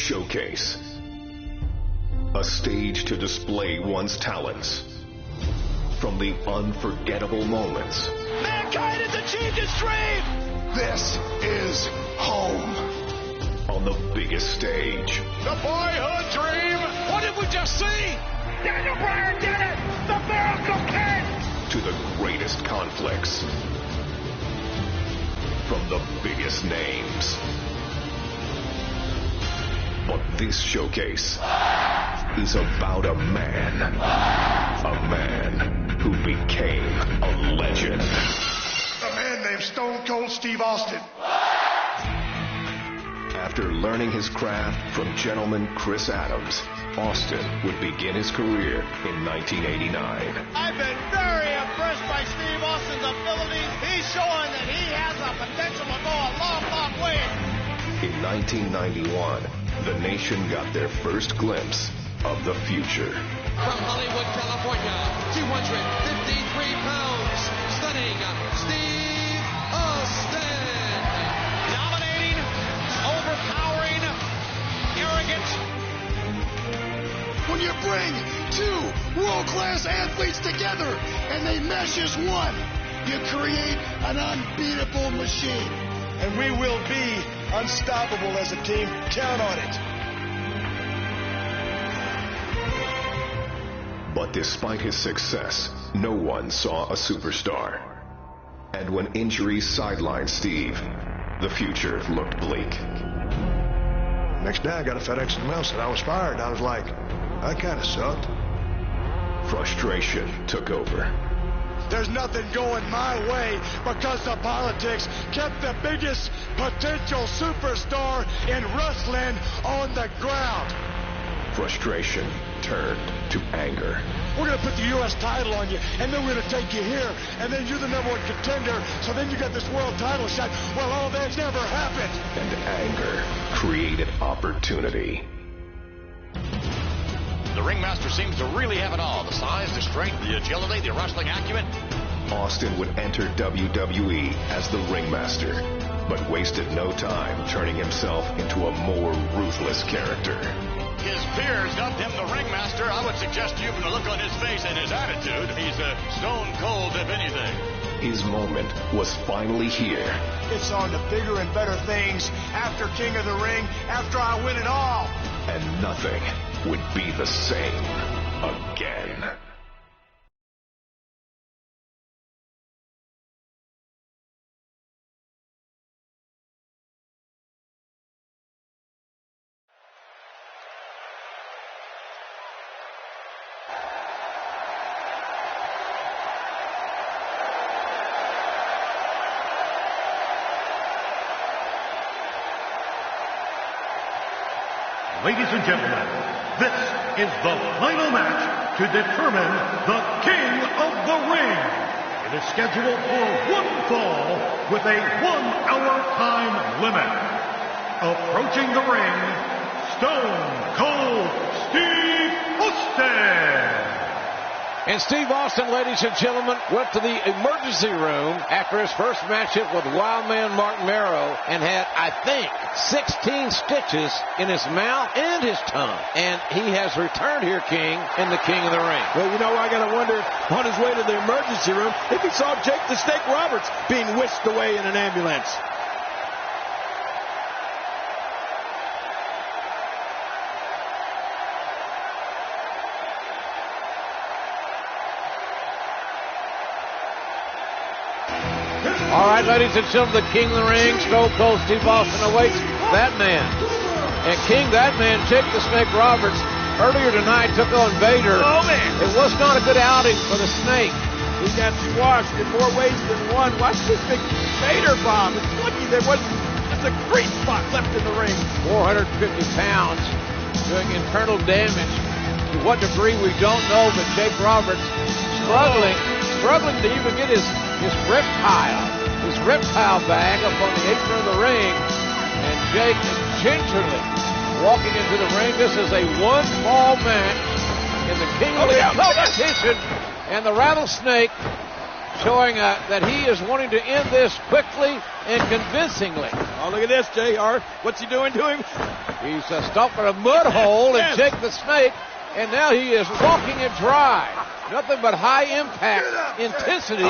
Showcase. A stage to display one's talents. From the unforgettable moments. Mankind has achieved its dream! This is home. On the biggest stage. The boyhood dream! What did we just see? Daniel Bryan did it! The Miracle Kid! To the greatest conflicts. From the biggest names. But this showcase is about a man. A man who became a legend. A man named Stone Cold Steve Austin. After learning his craft from gentleman Chris Adams, Austin would begin his career in 1989. I've been very impressed by Steve Austin's abilities. He's showing that he has the potential to go a long, long way. In 1991, the nation got their first glimpse of the future. From Hollywood, California, 253 pounds, stunning Steve Austin. Dominating, overpowering, arrogant. When you bring two world-class athletes together and they mesh as one, you create an unbeatable machine. And we will be unstoppable as a team. Count on it. But despite his success, no one saw a superstar. And when injuries sidelined Steve, the future looked bleak. Next day I got a FedEx in the mail, said I was fired. I was like, that kind of sucked. Frustration took over. There's nothing going my way because the politics kept the biggest potential superstar in wrestling on the ground. Frustration turned to anger. We're going to put the U.S. title on you, and then we're going to take you here, and then you're the number one contender, so then you got this world title shot. Well, all that's never happened. And anger created opportunity. The ringmaster seems to really have it all. The size, the strength, the agility, the wrestling acumen. Austin would enter WWE as the ringmaster, but wasted no time turning himself into a more ruthless character. His peers dubbed him the ringmaster. I would suggest to you from the look on his face and his attitude, he's a stone cold if anything. His moment was finally here. It's on to bigger and better things after King of the Ring, after I win it all. And nothing would be the same again. Ladies and gentlemen, this is the final match to determine the King of the Ring. It is scheduled for one fall with a 1-hour time limit. Approaching the ring, Stone Cold Steve Austin. And Steve Austin, ladies and gentlemen, went to the emergency room after his first matchup with Wildman Mark Merrow and had, I think, 16 stitches in his mouth and his tongue. And he has returned here, King, in the King of the Ring. Well, you know, I got to wonder, on his way to the emergency room, if he saw Jake the Snake Roberts being whisked away in an ambulance. All right, ladies and gentlemen, the King of the Ring, Stone Cold Steve Austin awaits that man. And King, that man, Jake the Snake Roberts, earlier tonight took on Vader. Oh, man. It was not a good outing for the Snake. He got squashed in more ways than one. Watch this big Vader bomb. It's lucky there wasn't just a great spot left in the ring. 450 pounds doing internal damage. To what degree, we don't know, but Jake Roberts struggling to even get his reptile bag up on the apron of the ring. And Jake gingerly walking into the ring. This is a one-fall match in the King of the Ring competition. And the Rattlesnake showing that he is wanting to end this quickly and convincingly. Oh, look at this, JR. What's he doing to him? He's stomping a mud hole and Jake the Snake, and now he is walking it dry. Nothing but high impact intensity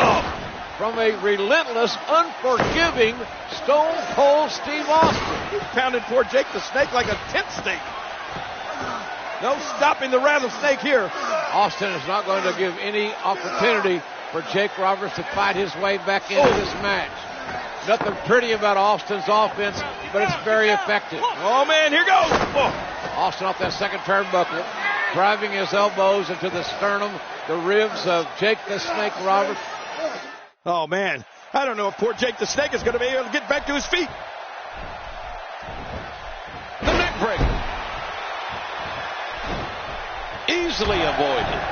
from a relentless, unforgiving Stone Cold Steve Austin. He pounded poor Jake the Snake like a tent stake. No stopping the rattlesnake here. Austin is not going to give any opportunity for Jake Roberts to fight his way back into this match. Nothing pretty about Austin's offense, but it's very effective. Oh, man, here goes. Austin off that second turnbuckle, driving his elbows into the sternum, the ribs of Jake the Snake Roberts. Oh, man, I don't know if poor Jake the Snake is going to be able to get back to his feet. The neck breaker. Easily avoided.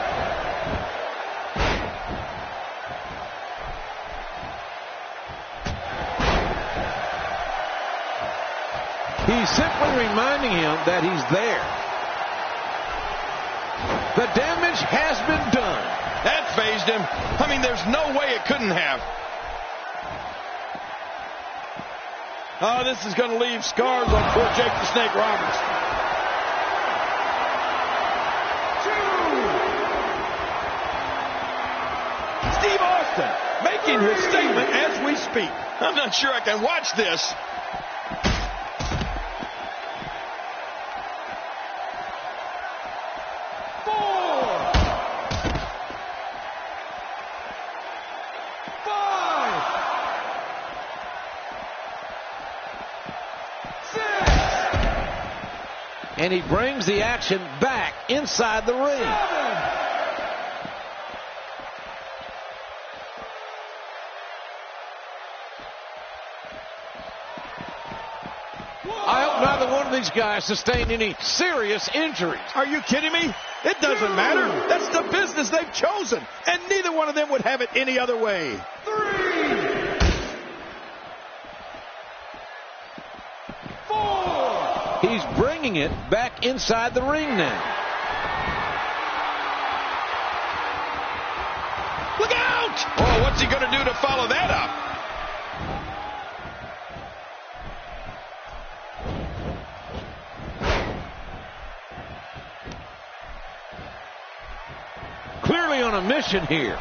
He's simply reminding him that he's there. The damage has been done. That phased him. I mean, there's no way it couldn't have. Oh, this is going to leave scars on poor Jake the Snake Roberts. Steve Austin making his statement as we speak. I'm not sure I can watch this. And he brings the action back inside the ring. I hope neither one of these guys sustained any serious injuries. Are you kidding me? It doesn't matter. That's the business they've chosen. And neither one of them would have it any other way. 3, 4. He's bringing it back inside the ring now. Look out! Oh, what's he going to do to follow that up? Clearly on a mission here.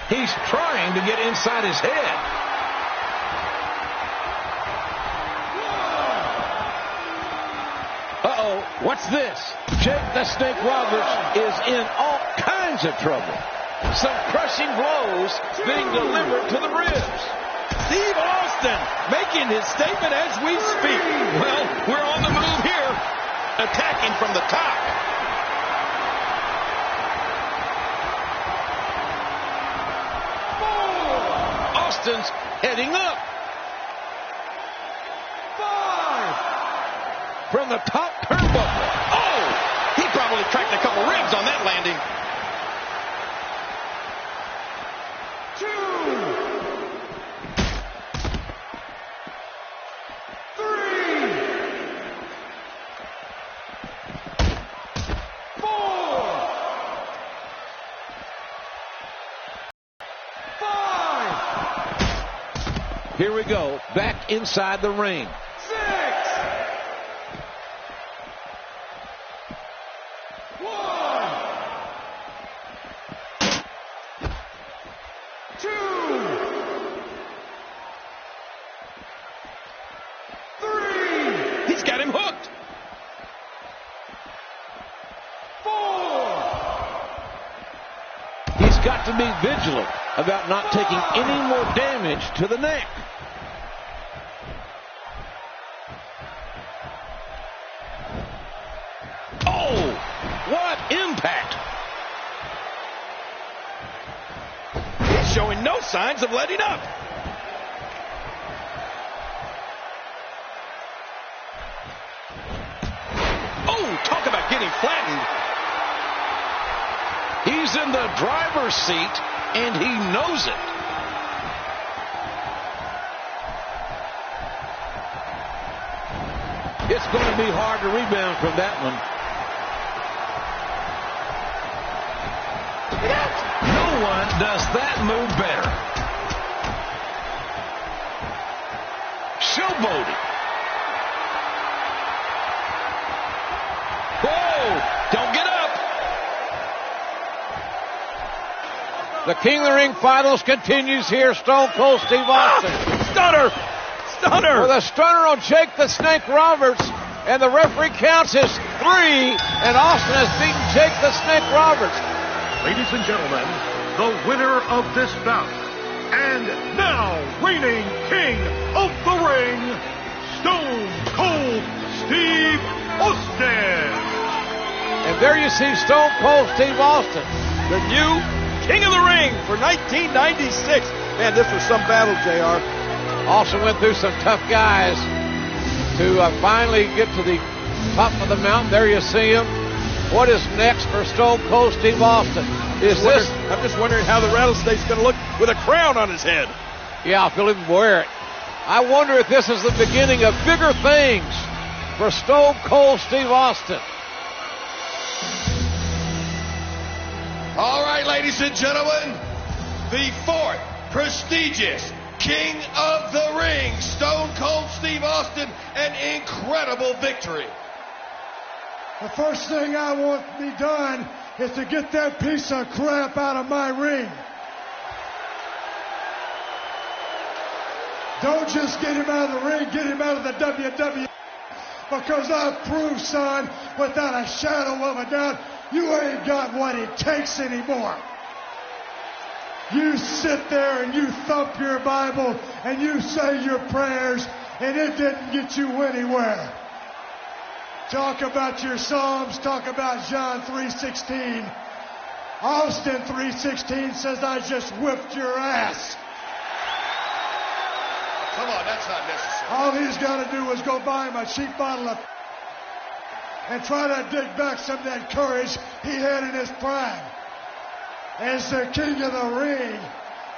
He's trying to get inside his head. Uh-oh, what's this? Jake the Snake Roberts is in all kinds of trouble. Some crushing blows being delivered to the ribs. Steve Austin making his statement as we speak. Well, we're on the move here, attacking from the top. Austin's heading up. 5. From the top turnbuckle. Oh! He probably cracked a couple ribs on that landing. 2. 5. Here we go, back inside the ring. 6. 1. 2. 3. He's got him hooked. 4. He's got to be vigilant about not taking any more damage to the neck. Oh, what impact! He's showing no signs of letting up. Oh, talk about getting flattened. He's in the driver's seat, and he knows it. It's going to be hard to rebound from that one. No one does that move better. Showboating. Whoa! Don't get up. The King of the Ring finals continues here. Stone Cold Steve Austin. Stunner! Stunner! With a stunner on Jake the Snake Roberts. And the referee counts as 3. And Austin has beaten Jake the Snake Roberts. Ladies and gentlemen, the winner of this bout, and now reigning King of the Ring, Stone Cold Steve Austin. And there you see Stone Cold Steve Austin. The new King of the Ring for 1996. Man, this was some battle, JR. Austin went through some tough guys to finally get to the top of the mountain. There you see him. What is next for Stone Cold Steve Austin? I'm just wondering how the rattlesnake's going to look with a crown on his head. Yeah, if he'll even wear it. I wonder if this is the beginning of bigger things for Stone Cold Steve Austin. All right, ladies and gentlemen, the 4th prestigious King of the Ring, Stone Cold Steve Austin, an incredible victory. The first thing I want to be done is to get that piece of crap out of my ring. Don't just get him out of the ring, get him out of the WWE. Because I've proved, son, without a shadow of a doubt, you ain't got what it takes anymore. You sit there and you thump your Bible and you say your prayers, and it didn't get you anywhere. Talk about your Psalms, talk about John 3:16. Austin 3:16 says, I just whipped your ass. Come on, that's not necessary. All he's got to do is go buy him a cheap bottle of and try to dig back some of that courage he had in his prime. As the King of the Ring,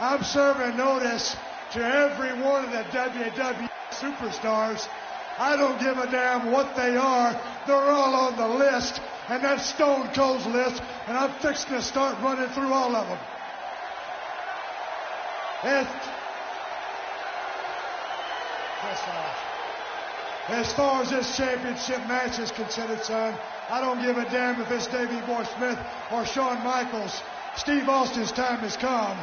I'm serving notice to every one of the WWE superstars. I don't give a damn what they are. They're all on the list, and that's Stone Cold's list, and I'm fixing to start running through all of them. As far as this championship match is considered, son, I don't give a damn if it's Davey Boy Smith or Shawn Michaels. Steve Austin's time has come.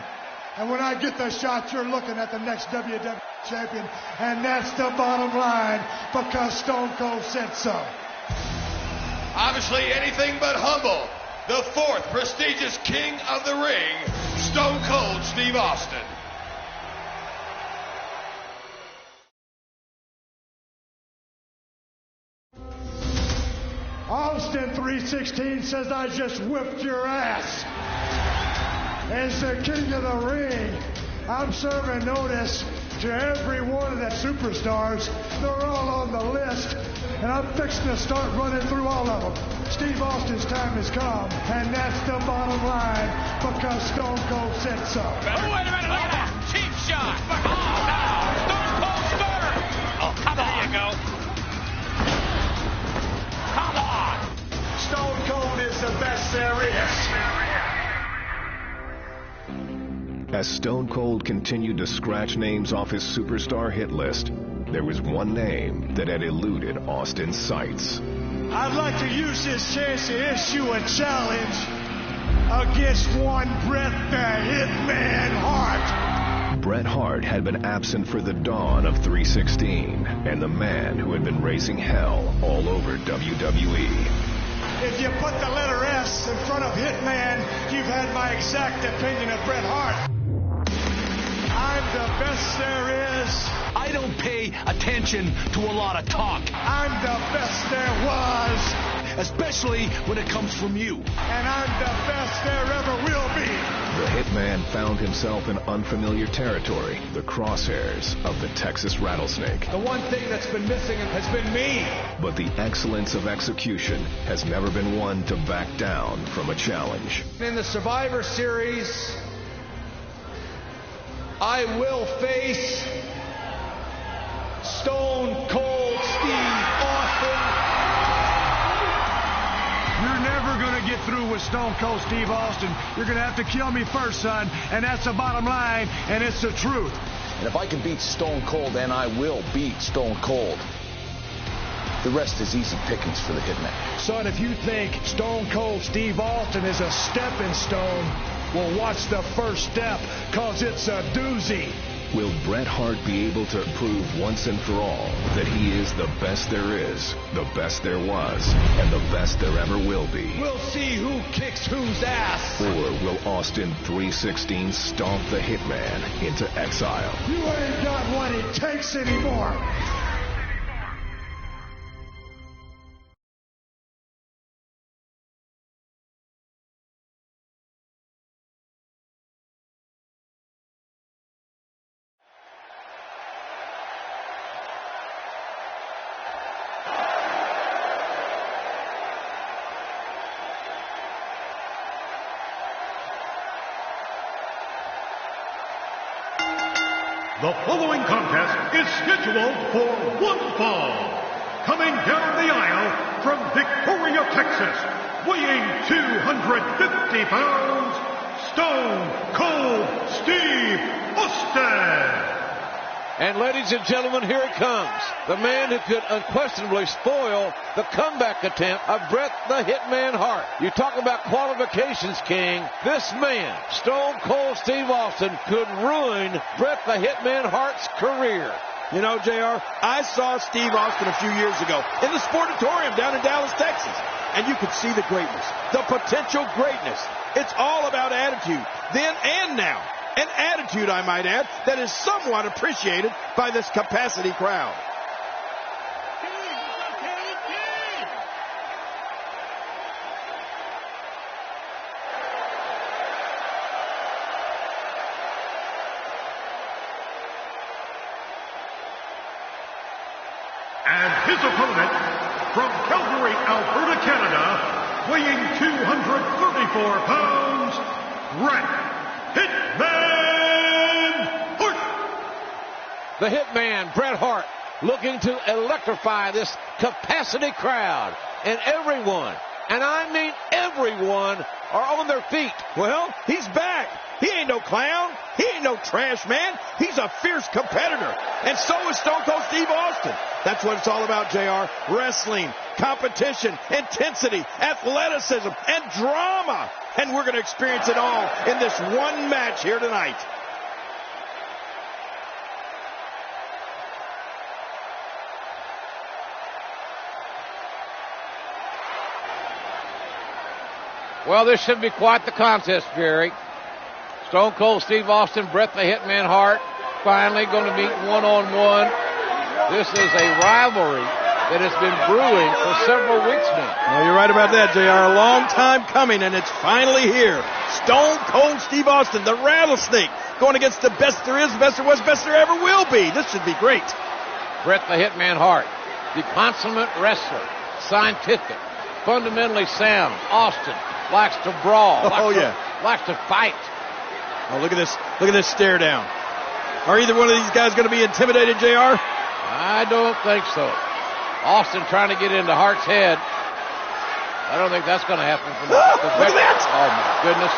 And when I get the shot, you're looking at the next WWE champion. And that's the bottom line, because Stone Cold said so. Obviously anything but humble. The 4th prestigious King of the Ring, Stone Cold Steve Austin. Austin 3:16 says, I just whipped your ass. As the King of the Ring, I'm serving notice to every one of the superstars. They're all on the list, and I'm fixing to start running through all of them. Steve Austin's time has come, and that's the bottom line, because Stone Cold said so. Oh, wait a minute, look at that. Cheap shot. Oh, no. Stone Cold Stunner. Oh, come on. There you go. Come on. Stone Cold is the best there is. As Stone Cold continued to scratch names off his superstar hit list, there was one name that had eluded Austin's sights. I'd like to use this chance to issue a challenge against one Bret the Hitman Hart. Bret Hart had been absent for the dawn of 316, and the man who had been raising hell all over WWE. If you put the letter S in front of Hitman, you've had my exact opinion of Bret Hart. I'm the best there is. I don't pay attention to a lot of talk. I'm the best there was. Especially when it comes from you. And I'm the best there ever will be. The Hitman found himself in unfamiliar territory, the crosshairs of the Texas Rattlesnake. The one thing that's been missing has been me. But the excellence of execution has never been one to back down from a challenge. In the Survivor Series, I will face Stone Cold Steve Austin. You're never going to get through with Stone Stone Cold Steve Austin, you're going to have to kill me first, son. And that's the bottom line, and it's the truth. And if I can beat Stone Cold, then I will beat Stone Cold. The rest is easy pickings for the Hitman. Son, if you think Stone Cold Steve Austin is a stepping stone, well, watch the first step, because it's a doozy. Will Bret Hart be able to prove once and for all that he is the best there is, the best there was, and the best there ever will be? We'll see who kicks whose ass. Or will Austin 316 stomp the Hitman into exile? You ain't got what it takes anymore. The following contest is scheduled for one fall. Coming down the aisle from Victoria, Texas, weighing 250 pounds, Stone Cold Steve Austin. And ladies and gentlemen, here it comes. The man who could unquestionably spoil the comeback attempt of Bret the Hitman Hart. You talk about qualifications, King. This man, Stone Cold Steve Austin, could ruin Bret the Hitman Hart's career. You know, JR, I saw Steve Austin a few years ago in the Sportatorium down in Dallas, Texas. And you could see the greatness, the potential greatness. It's all about attitude, then and now. An attitude, I might add, that is somewhat appreciated by this capacity crowd. And his opponent, from Calgary, Alberta, Canada, weighing 234 pounds, Bret Hitman Hart. The Hitman, Bret Hart, looking to electrify this capacity crowd. And everyone, and I mean everyone, are on their feet. Well, he's back. He ain't no clown. He ain't no trash man. He's a fierce competitor. And so is Stone Cold Steve Austin. That's what it's all about, JR. Wrestling, competition, intensity, athleticism, and drama. And we're going to experience it all in this one match here tonight. Well, this should be quite the contest, Jerry. Stone Cold Steve Austin, Bret the Hitman Hart, finally going to meet one-on-one. This is a rivalry that has been brewing for several weeks now. Well, you're right about that, JR. A long time coming, and it's finally here. Stone Cold Steve Austin, the rattlesnake, going against the best there is, best there was, best there ever will be. This should be great. Bret the Hitman Hart, the consummate wrestler, scientific, fundamentally sound. Austin likes to brawl. Likes to fight. Oh, look at this. Look at this stare down. Are either one of these guys going to be intimidated, JR? I don't think so. Austin trying to get into Hart's head. I don't think that's going to happen. Look at that! Oh, my goodness.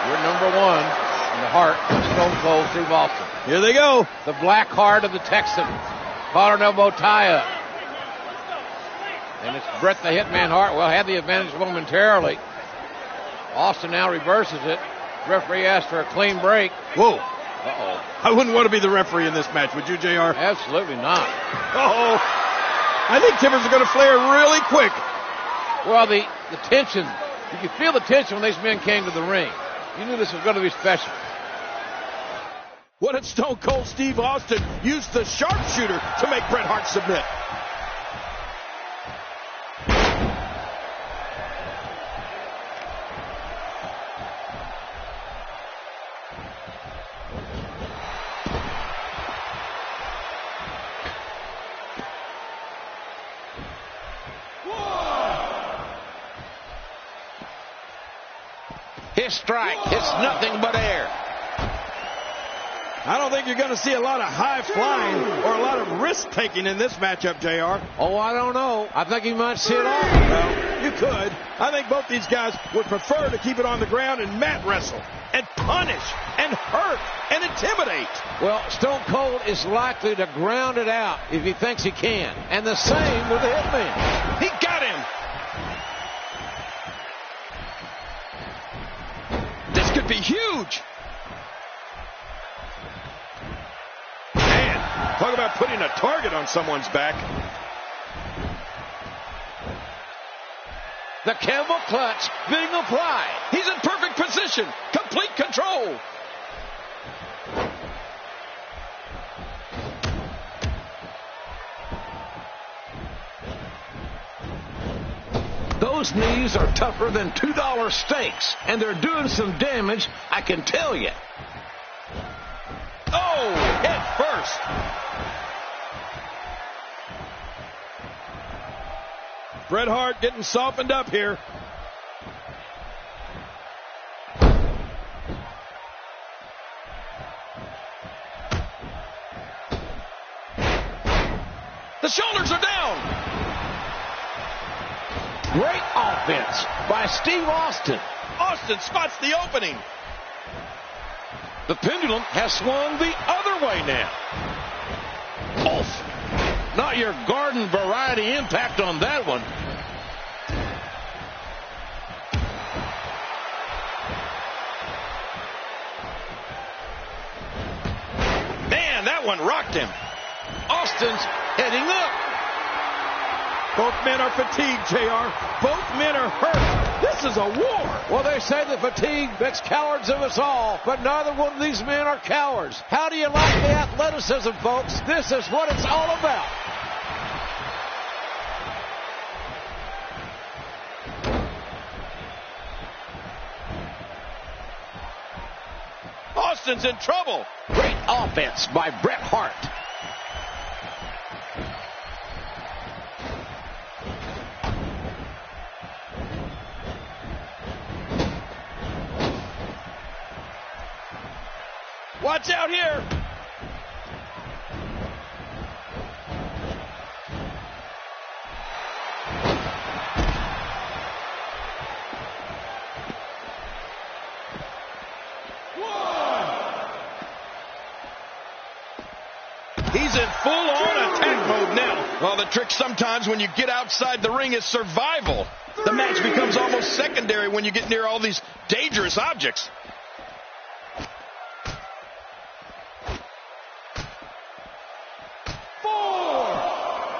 You're number one in the heart of Stone Cold Steve Austin. Here they go. The black heart of the Texan. Collar and elbow tie-up. And it's Bret the Hitman Hart. Well, had the advantage momentarily. Austin now reverses it. Referee asked for a clean break. Whoa. Uh-oh. I wouldn't want to be the referee in this match, would you, JR? Absolutely not. Uh-oh. I think timbers are going to flare really quick. Well, the tension, you could feel the tension when these men came to the ring. You knew this was going to be special. What if Stone Cold Steve Austin used the sharpshooter to make Bret Hart submit? His strike hits nothing but air. I don't think you're going to see a lot of high flying or a lot of risk taking in this matchup, JR. Oh, I don't know. I think he might see it all. Well, you could. I think both these guys would prefer to keep it on the ground and mat wrestle and punish and hurt and intimidate. Well, Stone Cold is likely to ground it out if he thinks he can. And the same with the Hitman. He got him. This could be huge. Man, talk about putting a target on someone's back. The camel clutch being applied. He's in perfect position. Complete control. Those knees are tougher than $2 steaks, and they're doing some damage, I can tell you. Oh, head first. Bret Hart getting softened up here. The shoulders are down. Great offense by Steve Austin. Austin spots the opening. The pendulum has swung the other way now. Oof. Not your garden variety impact on that one. Man, that one rocked him. Austin's heading up. Both men are fatigued, JR. Both men are hurt. This is a war. Well, they say that fatigue makes cowards of us all, but neither one of these men are cowards. How do you like the athleticism, folks? This is what it's all about. Austin's in trouble. Great offense by Bret Hart. Watch out here. He's in full-on attack mode now. Well, the trick sometimes when you get outside the ring is survival. The match becomes almost secondary when you get near all these dangerous objects.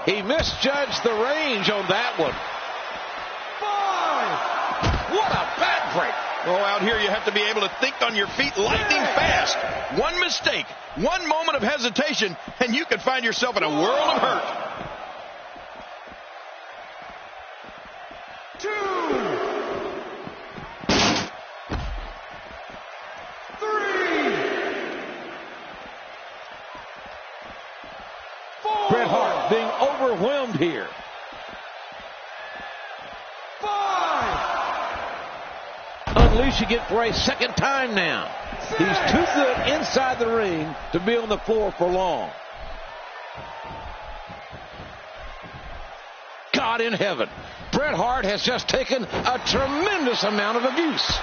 He misjudged the range on that one. 5. What a bad break. Oh, out here you have to be able to think on your feet lightning fast. One mistake, one moment of hesitation, and you could find yourself in a world of hurt. 2. 3. 4. Bret Hart being overwhelmed here. 5. Unleashing it for a second time now. 6. He's too good inside the ring to be on the floor for long. God in heaven, Bret Hart has just taken a tremendous amount of abuse.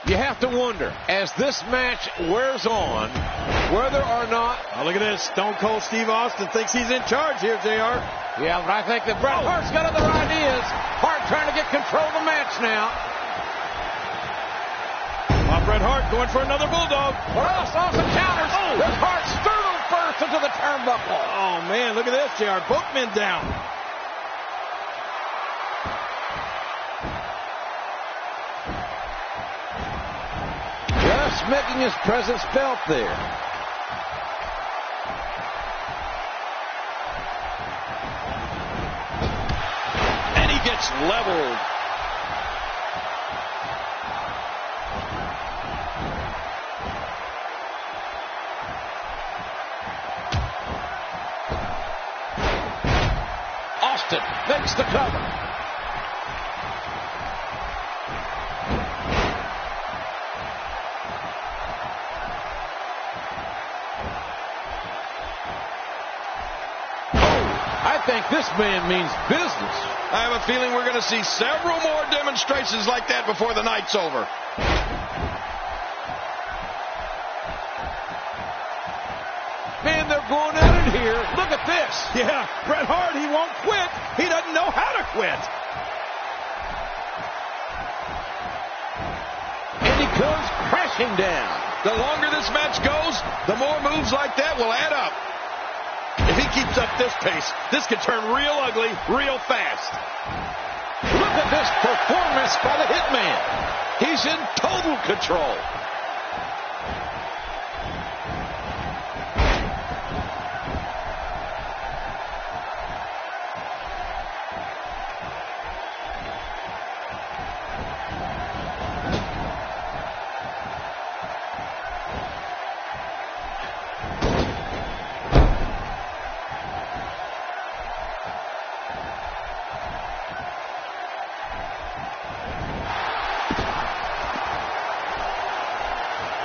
You have to wonder, as this match wears on, whether or not... Oh, look at this. Stone Cold Steve Austin thinks he's in charge here, JR. Yeah, but I think that Bret Hart's got other ideas. Hart trying to get control of the match now. Bret Hart going for another bulldog. Well, Austin counters. Oh. Bret Hart sternum first into the turnbuckle. Oh, man, look at this, JR. Both men down. Just making his presence felt there. leveled. Austin makes the cover. I think this man means business. I have a feeling we're going to see several more demonstrations like that before the night's over. Man, they're going at it here. Look at this. Yeah, Bret Hart, he won't quit. He doesn't know how to quit. And he comes crashing down. The longer this match goes, the more moves like that will add up. If he keeps up this pace, this could turn real ugly real fast. Look at this performance by the Hitman. He's in total control.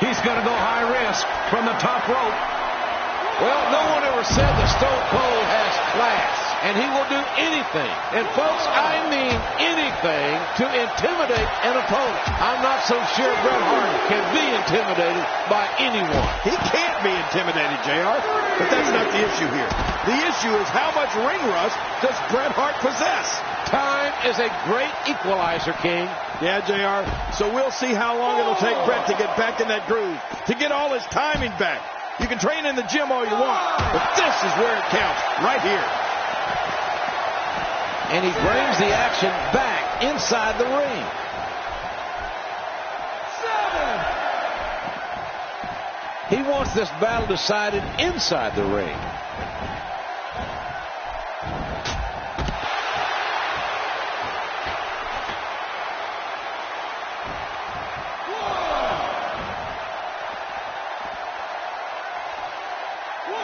He's going to go high risk from the top rope. Well, no one ever said that Stone Cold has class, and he will do anything. And folks, I mean anything to intimidate an opponent. I'm not so sure Bret Hart can be intimidated by anyone. He can't be intimidated, JR, but that's not the issue here. The issue is how much ring rust does Bret Hart possess? Time is a great equalizer, King. Yeah, JR, so we'll see how long it'll take Bret to get back in that groove, to get all his timing back. You can train in the gym all you want, but this is where it counts, right here. And he brings the action back inside the ring. 7. He wants this battle decided inside the ring.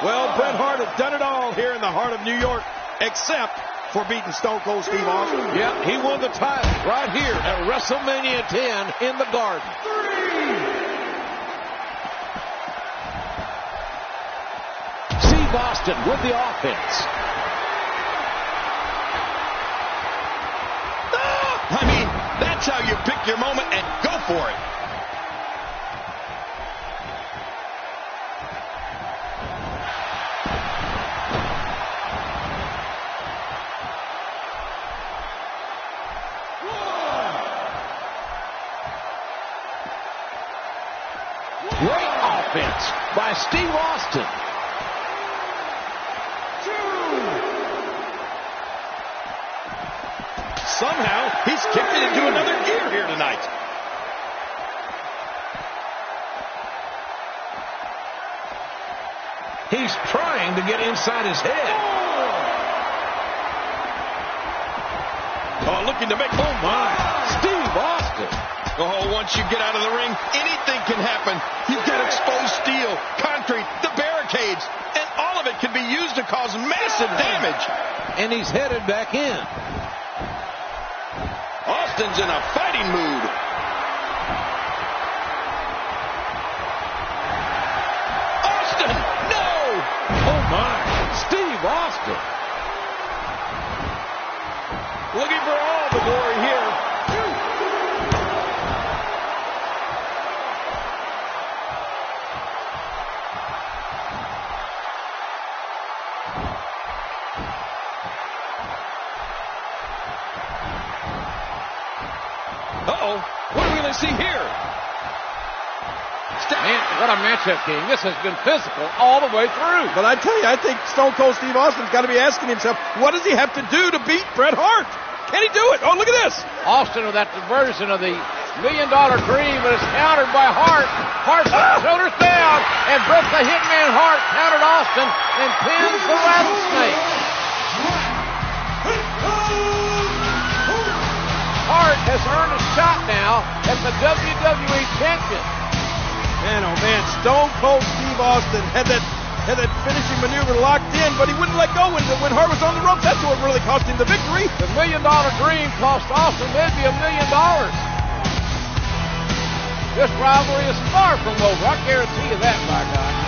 Well, Bret Hart has done it all here in the heart of New York, except for beating Stone Cold Steve Austin. Yeah, he won the title right here at WrestleMania 10 in the Garden. 3. Steve Austin with the offense. I mean, that's how you pick your moment and go for it. Great offense by Steve Austin. 2. Somehow, he's kicked it into another gear here tonight. He's trying to get inside his head. Oh, looking to make... Oh, my. Steve Austin. Oh, once you get out of the ring, anything can happen. You've got exposed steel, concrete, the barricades, and all of it can be used to cause massive damage. And he's headed back in. Austin's in a fighting mood. Austin, no! Oh, my. Steve Austin. Looking for all the glory here. Uh-oh. What are we going to see here? Man, what a matchup, King. This has been physical all the way through. But I tell you, I think Stone Cold Steve Austin's got to be asking himself, what does he have to do to beat Bret Hart? Can he do it? Oh, look at this. Austin with that diversion of the $1 Million Dream, but it's countered by Hart. Hart shoulders down, and Bret the Hitman Hart countered Austin and pins the Rattlesnake. Hart has earned a shot now at the WWE Championship. Man, oh man, Stone Cold Steve Austin had that finishing maneuver locked in, but he wouldn't let go when Hart was on the ropes. That's what really cost him the victory. The $1 Million Dream cost Austin maybe $1 million. This rivalry is far from over. I guarantee you that, by God.